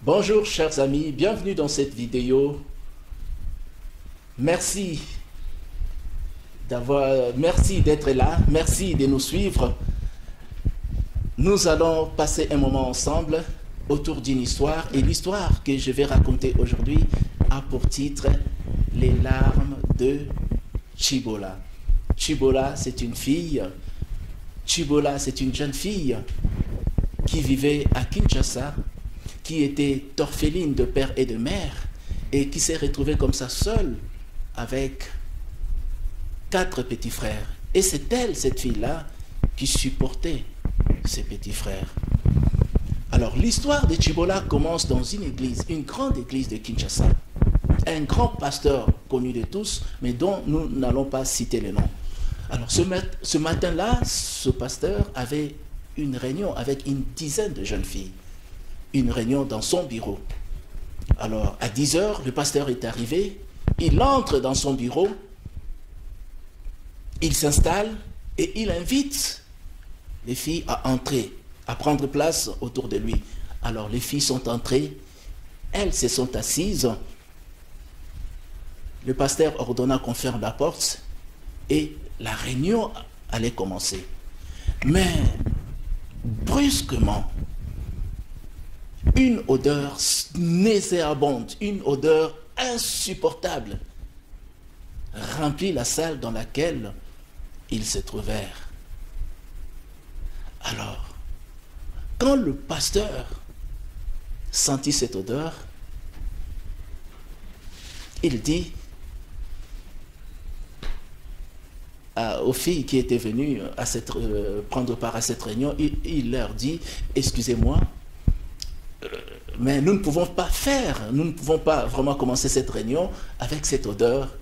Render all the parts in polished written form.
Bonjour chers amis, bienvenue dans cette vidéo. Merci d'être là, merci de nous suivre. Nous allons passer un moment ensemble autour d'une histoire, et l'histoire que je vais raconter aujourd'hui a pour titre Les larmes de Chibola. Chibola, c'est une fille. Chibola, c'est une jeune fille qui vivait à Kinshasa, qui était orpheline de père et de mère et qui s'est retrouvée comme ça seule avec 4 petits frères. Et c'est elle, cette fille-là, qui supportait ses petits frères. Alors l'histoire de Chibola commence dans une église, une grande église de Kinshasa. Un grand pasteur connu de tous, mais dont nous n'allons pas citer le nom. Alors ce matin-là, ce pasteur avait une réunion avec une dizaine de jeunes filles. Une réunion dans son bureau. Alors, à 10 heures, le pasteur est arrivé, il entre dans son bureau, il s'installe et il invite les filles à entrer, à prendre place autour de lui. Alors, les filles sont entrées, elles se sont assises, le pasteur ordonna qu'on ferme la porte et la réunion allait commencer. Mais, brusquement, une odeur nauséabonde, une odeur insupportable remplit la salle dans laquelle ils se trouvèrent. Alors, quand le pasteur sentit cette odeur, il dit aux filles qui étaient venues prendre part à cette réunion, il leur dit, excusez-moi, mais nous ne pouvons pas vraiment commencer cette réunion avec cette odeur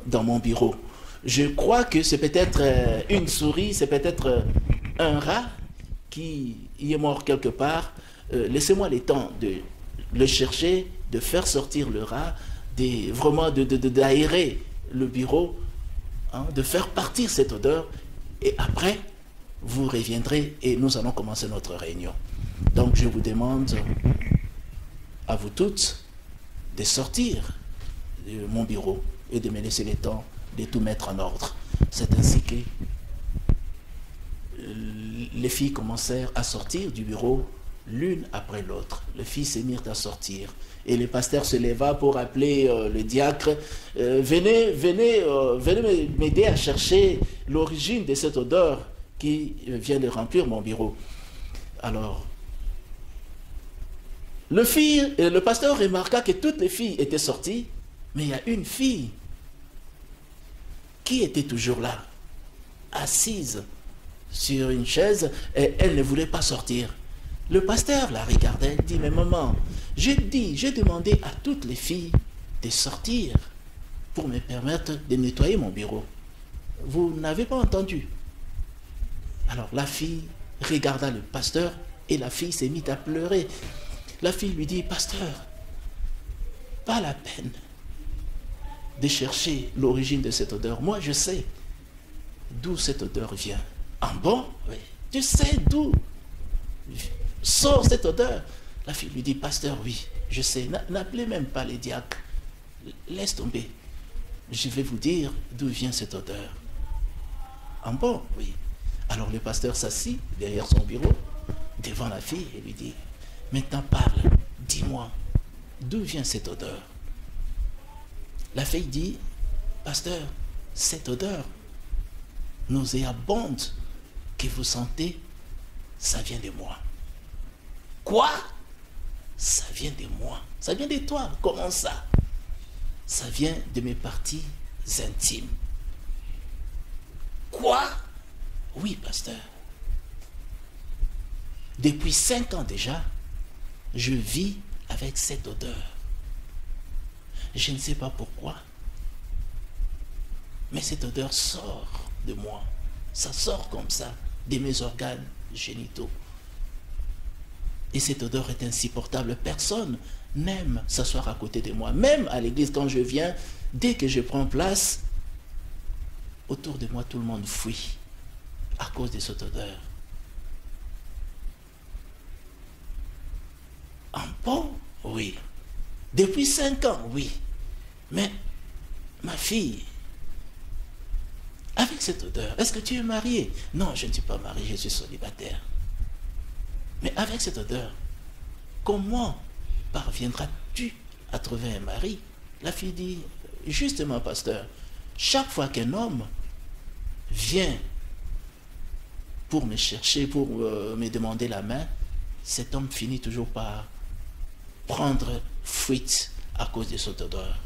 dans mon bureau. Je crois que c'est peut-être une souris, c'est peut-être un rat qui y est mort quelque part. Laissez-moi le temps de le chercher, de faire sortir le rat, vraiment d'aérer le bureau, de faire partir cette odeur, et après, vous reviendrez et nous allons commencer notre réunion. Donc je vous demande à vous toutes de sortir de mon bureau et de me laisser le temps de tout mettre en ordre. C'est ainsi que les filles commencèrent à sortir du bureau l'une après l'autre. Les filles se mirent à sortir et le pasteur se leva pour appeler le diacre. Venez m'aider à chercher l'origine de cette odeur qui vient de remplir mon bureau. Alors, le pasteur remarqua que toutes les filles étaient sorties, mais il y a une fille qui était toujours là, assise sur une chaise, et elle ne voulait pas sortir. Le pasteur la regardait, dit, mais maman, j'ai demandé à toutes les filles de sortir pour me permettre de nettoyer mon bureau. Vous n'avez pas entendu? Alors la fille regarda le pasteur et la fille s'est mise à pleurer. La fille lui dit, pasteur, pas la peine de chercher l'origine de cette odeur. Moi, je sais d'où cette odeur vient. Ah bon? Oui. Tu sais d'où sort cette odeur? La fille lui dit, pasteur, oui, je sais. N'appelez même pas les diacres. Laisse tomber. Je vais vous dire d'où vient cette odeur. Ah bon? Oui. Alors le pasteur s'assit derrière son bureau, devant la fille, et lui dit, maintenant parle, dis-moi, d'où vient cette odeur? La fille dit, pasteur, cette odeur nauséabonde que vous sentez, ça vient de moi. Quoi? Ça vient de moi. Ça vient de toi. Comment ça? Ça vient de mes parties intimes. Quoi? Oui, pasteur. Depuis 5 ans déjà, je vis avec cette odeur. Je ne sais pas pourquoi, mais cette odeur sort de moi. Ça sort comme ça, de mes organes génitaux. Et cette odeur est insupportable. Personne n'aime s'asseoir à côté de moi. Même à l'église, quand je viens, dès que je prends place, autour de moi, tout le monde fuit à cause de cette odeur. bon? Oui. Depuis 5 ans, oui. Mais, ma fille, avec cette odeur, est-ce que tu es mariée? Non, je ne suis pas mariée, je suis célibataire. Mais avec cette odeur, comment parviendras-tu à trouver un mari? La fille dit, justement, pasteur, chaque fois qu'un homme vient pour me chercher, pour me demander la main, cet homme finit toujours par prendre fuite à cause de cette odeur.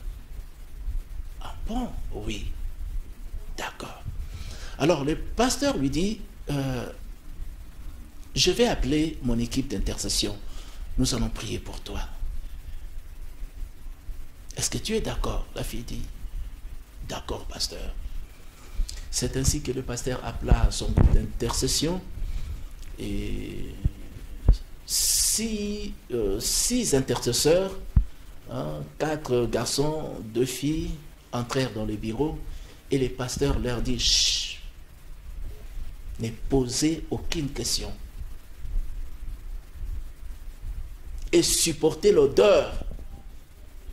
Ah bon? Oui. D'accord. Alors le pasteur lui dit, je vais appeler mon équipe d'intercession. Nous allons prier pour toi. Est-ce que tu es d'accord? La fille dit, d'accord, pasteur. C'est ainsi que le pasteur appela son groupe d'intercession et six intercesseurs, 4 garçons, 2 filles entrèrent dans le bureau et le pasteur leur dit, chut, ne posez aucune question et supportez l'odeur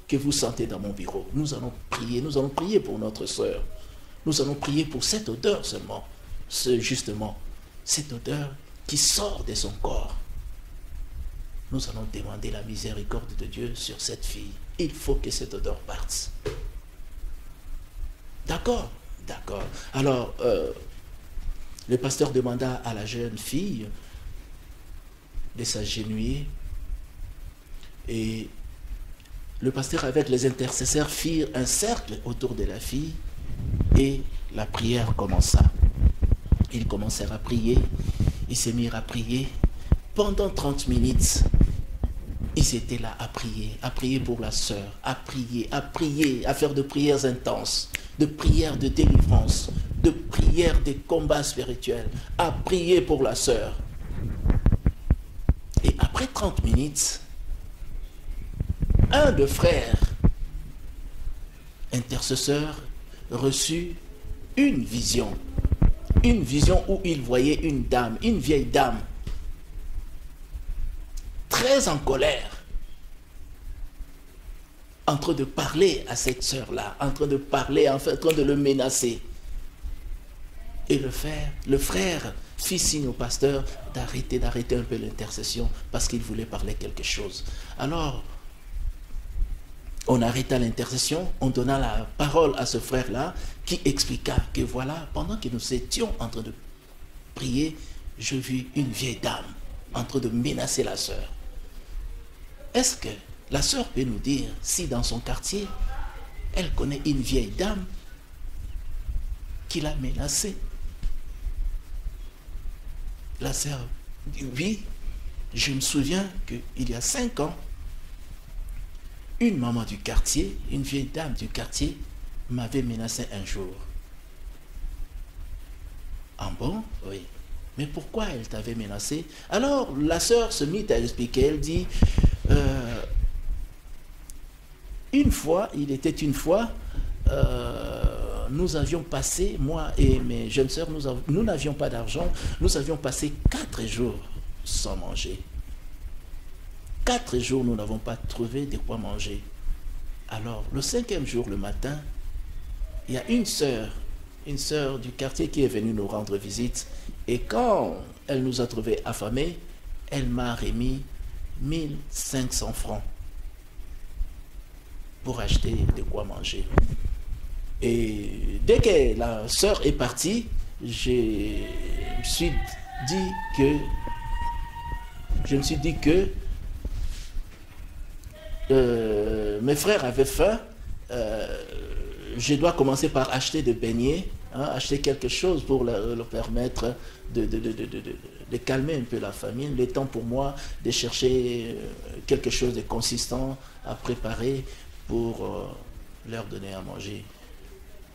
que vous sentez dans mon bureau. Nous allons prier pour notre sœur. Nous allons prier pour cette odeur seulement, justement, cette odeur qui sort de son corps. Nous allons demander la miséricorde de Dieu sur cette fille. Il faut que cette odeur parte. D'accord? D'accord. Alors, le pasteur demanda à la jeune fille de s'agenouiller et le pasteur avec les intercesseurs firent un cercle autour de la fille et la prière commença. Ils commencèrent à prier, ils se mirent à prier. Pendant 30 minutes, ils étaient là à prier pour la sœur, à prier, à faire de prières intenses, de prières de délivrance, de prières de combats spirituels, à prier pour la sœur. Et après 30 minutes, un des frères intercesseurs reçut une vision où il voyait une dame, une vieille dame, très en colère, en train de parler à cette sœur-là, en train de parler, en train de le menacer. Et le frère fit signe au pasteur d'arrêter un peu l'intercession parce qu'il voulait parler quelque chose. Alors, on arrêta l'intercession, on donna la parole à ce frère-là qui expliqua que voilà, pendant que nous étions en train de prier, je vis une vieille dame en train de menacer la sœur. Est-ce que la sœur peut nous dire si dans son quartier, elle connaît une vieille dame qui l'a menacée? La sœur dit oui, je me souviens qu'il y a 5 ans, une maman du quartier, une vieille dame du quartier, m'avait menacé un jour. Ah bon? Oui. Mais pourquoi elle t'avait menacé? Alors la sœur se mit à expliquer, elle dit, il était une fois, nous avions passé, moi et mes jeunes sœurs, nous n'avions pas d'argent, nous avions passé 4 jours sans manger. 4 jours, nous n'avons pas trouvé de quoi manger. Alors, le 5e jour, le matin, il y a une sœur du quartier qui est venue nous rendre visite. Et quand elle nous a trouvés affamés, elle m'a remis 1500 francs pour acheter de quoi manger. Et dès que la sœur est partie, je me suis dit que mes frères avaient faim, je dois commencer par acheter des beignets, acheter quelque chose pour leur permettre de calmer un peu la famine, le temps pour moi de chercher quelque chose de consistant à préparer pour leur donner à manger.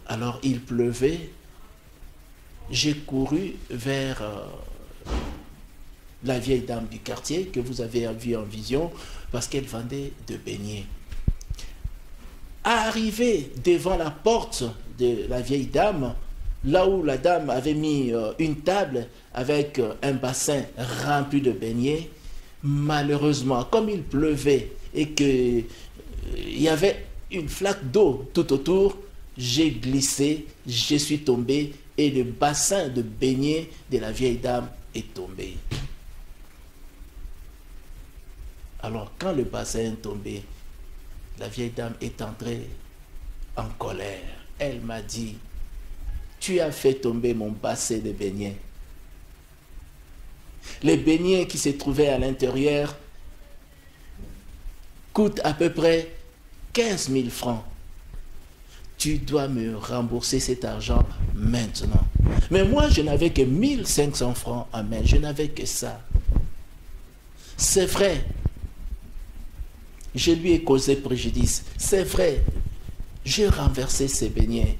Alors il pleuvait, j'ai couru vers la vieille dame du quartier que vous avez vue en vision parce qu'elle vendait de beignets. Arrivé devant la porte de la vieille dame, là où la dame avait mis une table avec un bassin rempli de beignets, Malheureusement, comme il pleuvait et que il y avait une flaque d'eau tout autour, j'ai glissé, je suis tombé et le bassin de baignée de la vieille dame est tombé. Alors, quand le bassin est tombé, la vieille dame est entrée en colère. Elle m'a dit, tu as fait tomber mon bassin de baignée. Les beignets qui se trouvaient à l'intérieur coûtent à peu près 15 000 francs. Tu dois me rembourser cet argent maintenant. Mais moi, je n'avais que 1500 francs en main. Je n'avais que ça. C'est vrai. Je lui ai causé préjudice. C'est vrai. J'ai renversé ces beignets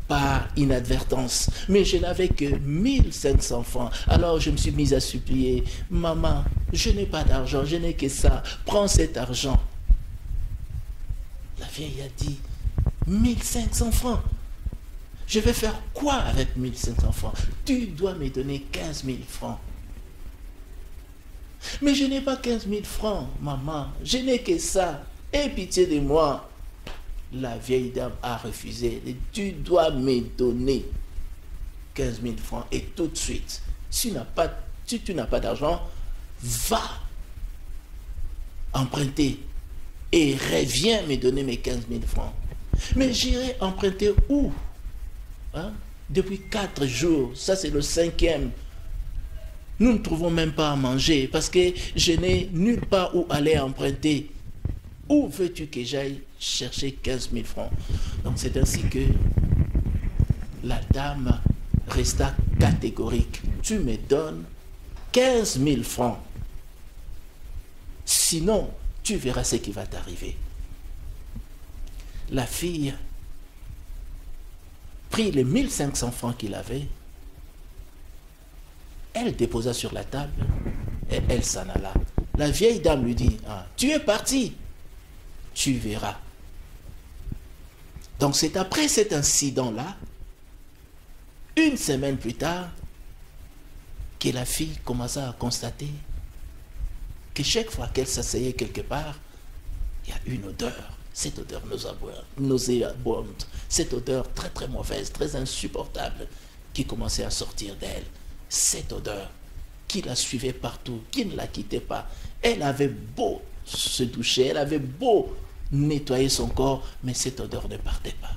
par inadvertance. Mais je n'avais que 1500 francs. Alors je me suis mise à supplier. Maman, je n'ai pas d'argent. Je n'ai que ça. Prends cet argent. La vieille a dit, 1500 francs. Je vais faire quoi avec 1500 francs? Tu dois me donner 15 000 francs. Mais je n'ai pas 15 000 francs, maman. Je n'ai que ça. Aie pitié de moi. La vieille dame a refusé. Tu dois me donner 15 000 francs et tout de suite. Si tu n'as pas d'argent, va emprunter et reviens me donner mes 15 000 francs. Mais j'irai emprunter où? Hein? Depuis 4 jours, ça c'est le 5e. Nous ne trouvons même pas à manger parce que je n'ai nulle part où aller emprunter. Où veux-tu que j'aille chercher 15 000 francs? Donc c'est ainsi que la dame resta catégorique. Tu me donnes 15 000 francs. Sinon, tu verras ce qui va t'arriver. La fille prit les 1500 francs qu'il avait. Elle déposa sur la table et elle s'en alla. La vieille dame lui dit, ah, tu es parti, tu verras. Donc c'est après cet incident-là, une semaine plus tard, que la fille commença à constater que chaque fois qu'elle s'asseyait quelque part, il y a une odeur. Cette odeur nauséabonde, cette odeur très très mauvaise, très insupportable, qui commençait à sortir d'elle. Cette odeur qui la suivait partout, qui ne la quittait pas. Elle avait beau se doucher, elle avait beau nettoyer son corps, mais cette odeur ne partait pas.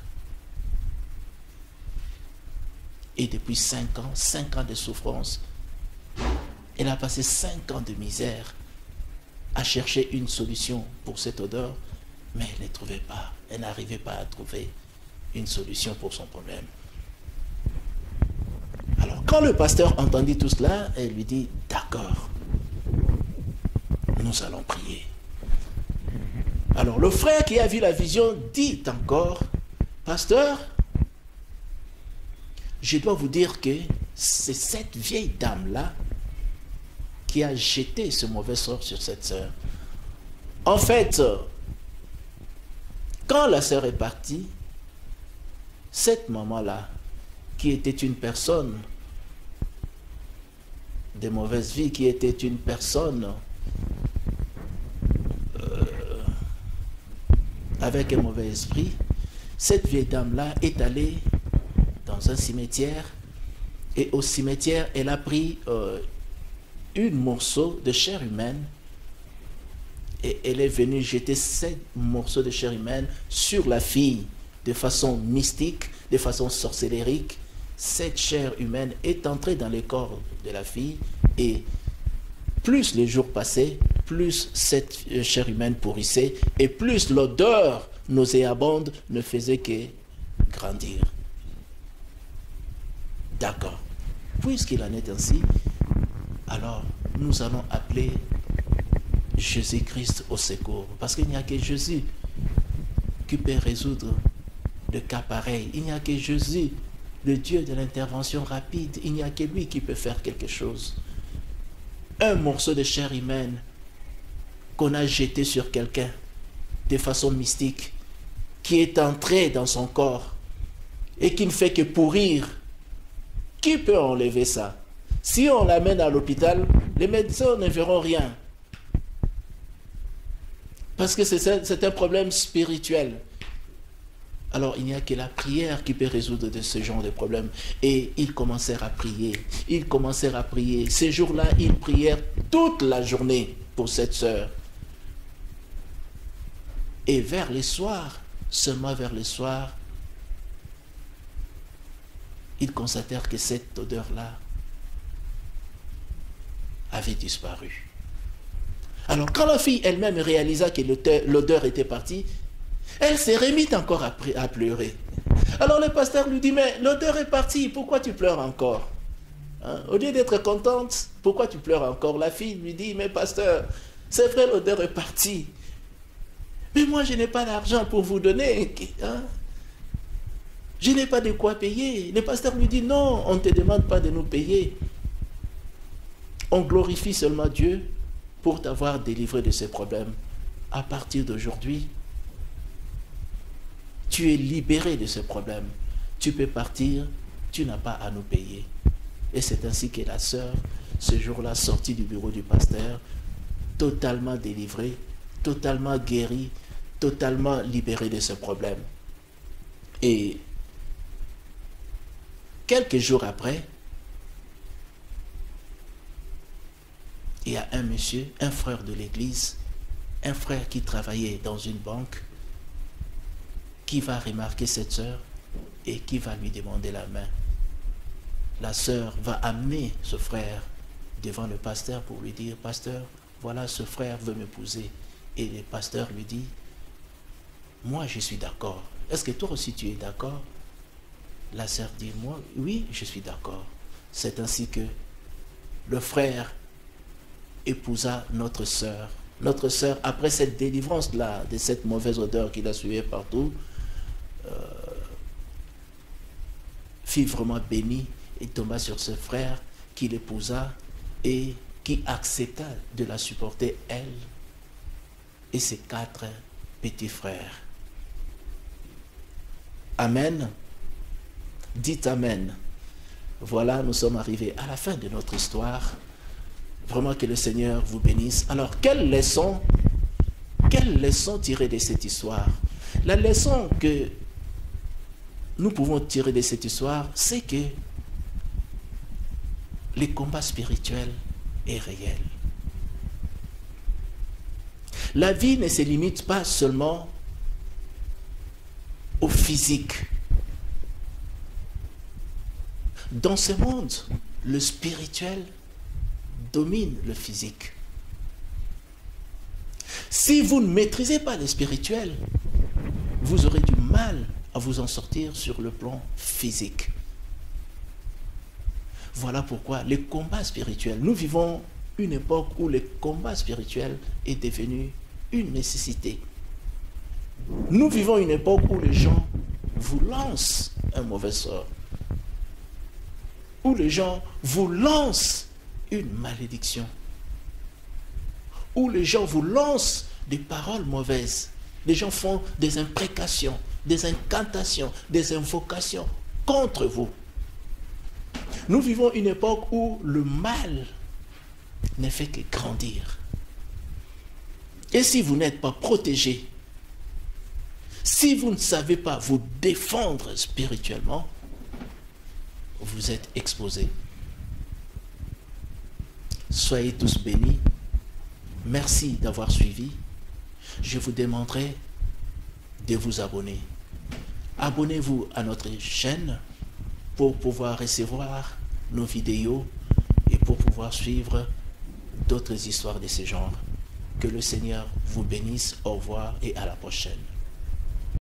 Et depuis 5 ans de souffrance, elle a passé 5 ans de misère à chercher une solution pour cette odeur, mais elle ne trouvait pas, elle n'arrivait pas à trouver une solution pour son problème. Alors, quand le pasteur entendit tout cela, elle lui dit, d'accord, nous allons prier. Alors, le frère qui a vu la vision dit encore, pasteur, je dois vous dire que c'est cette vieille dame-là qui a jeté ce mauvais sort sur cette sœur. En fait, quand la sœur est partie, cette maman-là, qui était une personne de mauvaise vie, qui était une personne avec un mauvais esprit, cette vieille dame-là est allée dans un cimetière, et au cimetière, elle a pris un morceau de chair humaine, et elle est venue jeter 7 morceaux de chair humaine sur la fille de façon mystique, de façon sorcellérique. Cette chair humaine est entrée dans le corps de la fille, et plus les jours passaient, plus cette chair humaine pourrissait, et plus l'odeur nauséabonde ne faisait que grandir. D'accord. Puisqu'il en est ainsi, alors nous allons appeler Jésus-Christ au secours. Parce qu'il n'y a que Jésus qui peut résoudre le cas pareil. Il n'y a que Jésus, le Dieu de l'intervention rapide. Il n'y a que lui qui peut faire quelque chose. Un morceau de chair humaine qu'on a jeté sur quelqu'un de façon mystique, qui est entré dans son corps et qui ne fait que pourrir. Qui peut enlever ça? Si on l'amène à l'hôpital, les médecins ne verront rien. Parce que c'est un problème spirituel. Alors, il n'y a que la prière qui peut résoudre ce genre de problème. Et ils commencèrent à prier. Ils commencèrent à prier. Ces jours-là, ils prièrent toute la journée pour cette sœur. Et vers le soir, seulement vers le soir, ils constatèrent que cette odeur-là avait disparu. Alors, quand la fille elle-même réalisa que l'odeur était partie, elle s'est remise encore à pleurer. Alors le pasteur lui dit, mais l'odeur est partie, pourquoi tu pleures encore? Hein? Au lieu d'être contente, pourquoi tu pleures encore? La fille lui dit, mais pasteur, c'est vrai, l'odeur est partie. Mais moi, je n'ai pas d'argent pour vous donner. Hein? Je n'ai pas de quoi payer. Le pasteur lui dit, non, on ne te demande pas de nous payer. On glorifie seulement Dieu pour t'avoir délivré de ces problèmes. À partir d'aujourd'hui, tu es libéré de ce problème. Tu peux partir, tu n'as pas à nous payer. Et c'est ainsi que la sœur, ce jour-là, sortit du bureau du pasteur, totalement délivrée, totalement guérie, totalement libérée de ce problème. Et quelques jours après, il y a un monsieur, un frère de l'église, un frère qui travaillait dans une banque, qui va remarquer cette sœur et qui va lui demander la main. La sœur va amener ce frère devant le pasteur pour lui dire, pasteur, voilà, ce frère veut m'épouser. Et le pasteur lui dit, moi je suis d'accord. Est-ce que toi aussi tu es d'accord? La sœur dit, moi, oui, je suis d'accord. C'est ainsi que le frère épousa notre sœur. Notre sœur, après cette délivrance-là, de cette mauvaise odeur qui la suivait partout, fut vraiment bénie et tomba sur ce frère qui l'épousa et qui accepta de la supporter, elle et ses 4 petits frères. Amen. Dites Amen. Voilà, nous sommes arrivés à la fin de notre histoire. Vraiment que le Seigneur vous bénisse. Alors, quelle leçon tirer de cette histoire? La leçon que nous pouvons tirer de cette histoire, c'est que le combat spirituel est réel. La vie ne se limite pas seulement au physique. Dans ce monde, le spirituel domine le physique. Si vous ne maîtrisez pas le spirituel, vous aurez du mal à vous en sortir sur le plan physique. Voilà pourquoi le combat spirituel, nous vivons une époque où le combat spirituel est devenu une nécessité. Nous vivons une époque où les gens vous lancent un mauvais sort, où les gens vous lancent une malédiction, où les gens vous lancent des paroles mauvaises. Les gens font des imprécations, des incantations, des invocations contre vous. Nous vivons une époque où le mal ne fait que grandir. Et si vous n'êtes pas protégé, si vous ne savez pas vous défendre spirituellement, vous êtes exposés. Soyez tous bénis. Merci d'avoir suivi. Je vous demanderai de vous abonner. Abonnez-vous à notre chaîne pour pouvoir recevoir nos vidéos et pour pouvoir suivre d'autres histoires de ce genre. Que le Seigneur vous bénisse. Au revoir et à la prochaine.